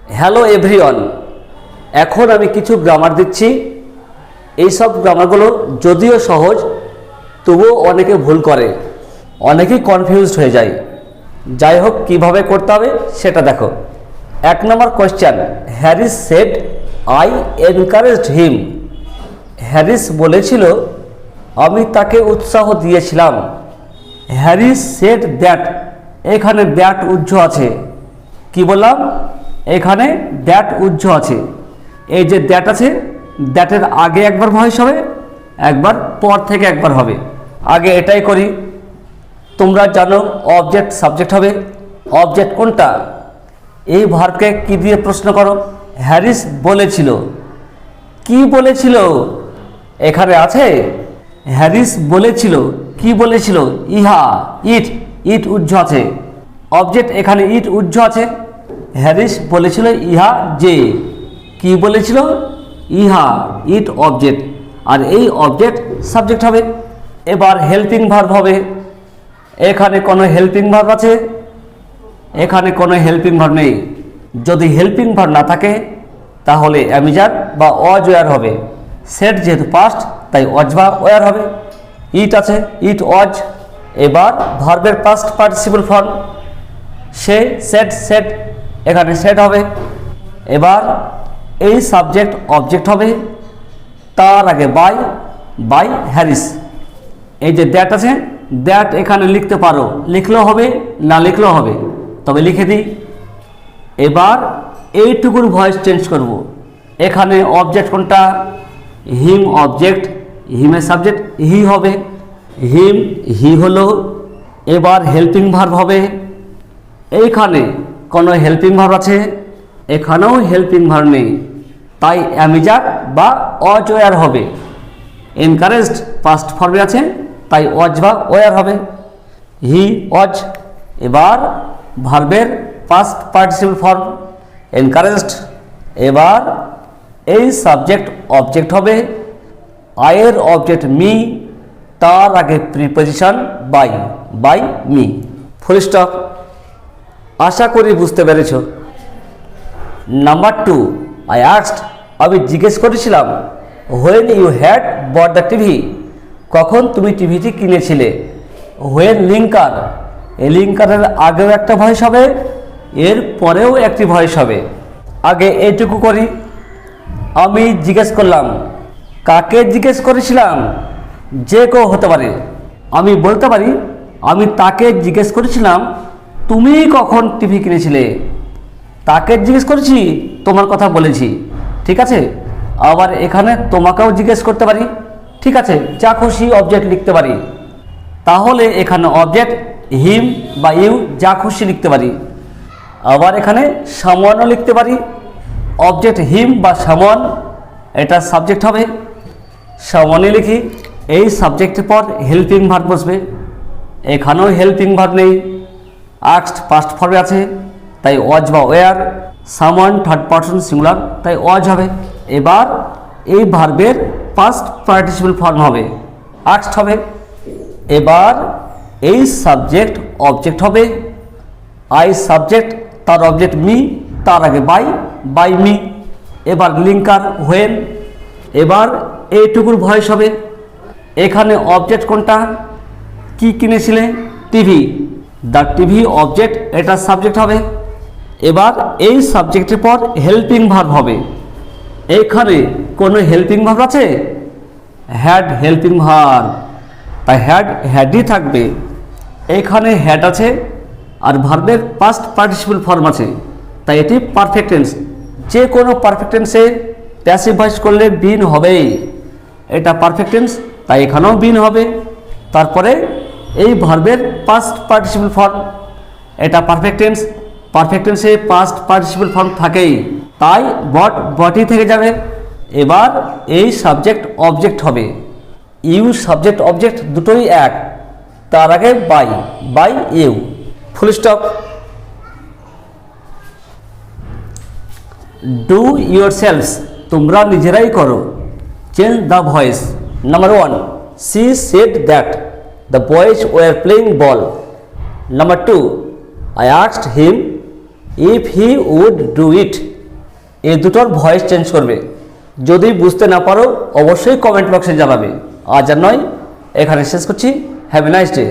Hello everyone, এখন আমি কিছু গ্রামার দিচ্ছি। এই সব গ্রামারগুলো যদিও সহজ, তবুও অনেকে ভুল করে, অনেকেই কনফিউজড হয়ে যায়। যাই হোক, কীভাবে করতে হবে সেটা দেখো। 1 number question, Harris said I encouraged him. Harris বলেছিল আমি তাকে উৎসাহ দিয়েছিলাম। হ্যারিস সেড দ্যাট, এখানে দ্যাট উজ্জ আছে। কি বললাম? এখানে দ্যাট উজ্জ আছে। এই যে দ্যাট আছে, দ্যাটের আগে একবার ভয়েস হবে, একবার পর থেকে একবার হবে। আগে এটাই করি। তোমরা জানো অবজেক্ট সাবজেক্ট হবে। অবজেক্ট কোনটা? এই ভার্বকে কি দিয়ে প্রশ্ন করো? হ্যারিস বলেছিল। কি বলেছিল? এখানে আছে হ্যারিস বলেছিল। কি বলেছিল? ইহা, ইট, ইট উজ্জ আছে। অবজেক্ট এখানে ইট উজ্জ আছে। হ্যারিস বলেছিল ইহা যে। কি বলেছিল? ইহা, ইট অবজেক্ট, আর এই অবজেক্ট সাবজেক্ট হবে। এবার হেল্পিং ভার্ব হবে। এখানে কোনো হেল্পিং ভার্ব আছে? এখানে কোনো হেল্পিং ভার্ব নেই। যদি হেল্পিং ভার্ব না থাকে তাহলে অ্যামিজার বা ওয়াজ ওয়ার হবে। সেট যেহেতু পাস্ট, তাই ওয়াজ বা ওয়ার হবে। ইট আছে, ইট ওয়াজ। এবার ভার্বের পাস্ট পার্টিসিপল ফর্ম, সে, সেট, সেট, এখানে সেট হবে। এবার এই সাবজেক্ট অবজেক্ট হবে, তার আগে বাই, বাই হ্যারিস। এই যে দ্যাট আছে, দ্যাট এখানে লিখতে পারো, লিখলেও হবে, না লিখলেও হবে, তবে লিখে দিই। এবার এইটুকুর ভয়েস চেঞ্জ করব। এখানে অবজেক্ট কোনটা? হিম অবজেক্ট, হিমের সাবজেক্ট হি হবে। হিম, হি হলো। এবার হেল্পিং ভার্ব হবে। এইখানে কোনো হেল্পিং ভার্ব আছে? এখানেও হেল্পিং ভার্ব নেই, তাই অ্যামিজার বা ওয়াজ ওয়ার হবে। এনকারেজড পাস্ট ফর্মে আছে, তাই ওয়াজ বা ওয়ার হবে। হি ওয়াজ। এবার ভার্বের পাস্ট পার্টিসিপল ফর্ম এনকারেজড। এবার এই সাবজেক্ট অবজেক্ট হবে। আয়ের অবজেক্ট মি, তার আগে preposition by, by me. Full stop. আশা করি বুঝতে পেরেছ। নাম্বার 2, আই আস্কড, আমি জিজ্ঞেস করেছিলাম। When you had bought the TV, কখন তুমি টিভিটি কিনেছিলে। হোয়েন লিঙ্কার, এই লিঙ্কারের আগেও একটা ভয়েস হবে, এর পরেও একটি ভয়েস হবে। আগে এইটুকু করি। আমি জিজ্ঞেস করলাম। কাকে জিজ্ঞেস করেছিলাম? যে কেউ হতে পারে। আমি বলতে পারি আমি তাকে জিজ্ঞেস করেছিলাম তুমি কখন টিভি কিনেছিলে। তাকে জিজ্ঞেস করেছি, তোমার কথা বলেছি, ঠিক আছে। আবার এখানে তোমাকেও জিজ্ঞেস করতে পারি, ঠিক আছে, যা খুশি অবজেক্ট লিখতে পারি। তাহলে এখানে অবজেক্ট হিম বা ইউ, যা খুশি লিখতে পারি। আবার এখানে সামওয়ানও লিখতে পারি। অবজেক্ট হিম বা সামওয়ান, এটা সাবজেক্ট হবে। সামওয়ানই লিখি। এই সাবজেক্টের পর হেল্পিং ভার্ব বসবে। এখানেও হেল্পিং ভার্ব নেই, আস্কড পাস্ট ফর্মে আছে, তাই ওয়াজ বা were. Someone third person singular, তাই ওয়াজ হবে। এবার এই ভার্বের পাস্ট পার্টিসিপল ফর্ম হবে, আস্কড হবে। এবার এই সাবজেক্ট অবজেক্ট হবে। আই সাবজেক্ট, তার অবজেক্ট মি, তার আগে বাই, বাই মি। এবার লিঙ্কার হোয়েন। এবার এইটুকুর ভয়েস হবে। এখানে অবজেক্ট কোনটা? কি কিনেছিলে? টিভি। দ্য টিভি অবজেক্ট, এটা সাবজেক্ট হবে। এবার এই সাবজেক্টের পর হেল্পিং ভার্ব হবে। এখানে কোনো হেল্পিং ভার্ব আছে? হ্যাড হেল্পিং ভার্ব, তাই হ্যাড, হ্যাডই থাকবে। এখানে হ্যাড আছে, আর ভার্বের পাস্ট পার্টিসিপল ফর্ম আছে, তাই এটি পারফেক্ট টেন্স। যে কোনো পারফেক্ট টেন্সে প্যাসিভ ভয়েস করলে বিন হবেই। এটা পারফেক্ট টেন্স, তাই এখানেও বিন হবে। তারপরে এই ভার্বের পাস্ট পার্টিসিপল ফর্ম, এটা পারফেক্ট টেন্স। পারফেক্ট টেন্সে পাস্ট পার্টিসিপল ফর্ম থাকেই, তাই বট, বটই থেকে যাবে। এবার এই সাবজেক্ট অবজেক্ট হবে। ইউ সাবজেক্ট অবজেক্ট দুটোই এক, তার আগে by, by you. Full stop. Do yourselves, তোমরা নিজেরাই করো। Change the voice. Number 1, she said that the boys were playing ball. Number 2, I asked him if he would do it. এই দুটোর voice change করবে। যদি বুঝতে না পারো অবশ্যই কমেন্ট বক্সে জানাবে। আজ আর নয়, এখানে শেষ করছি। Have a nice day.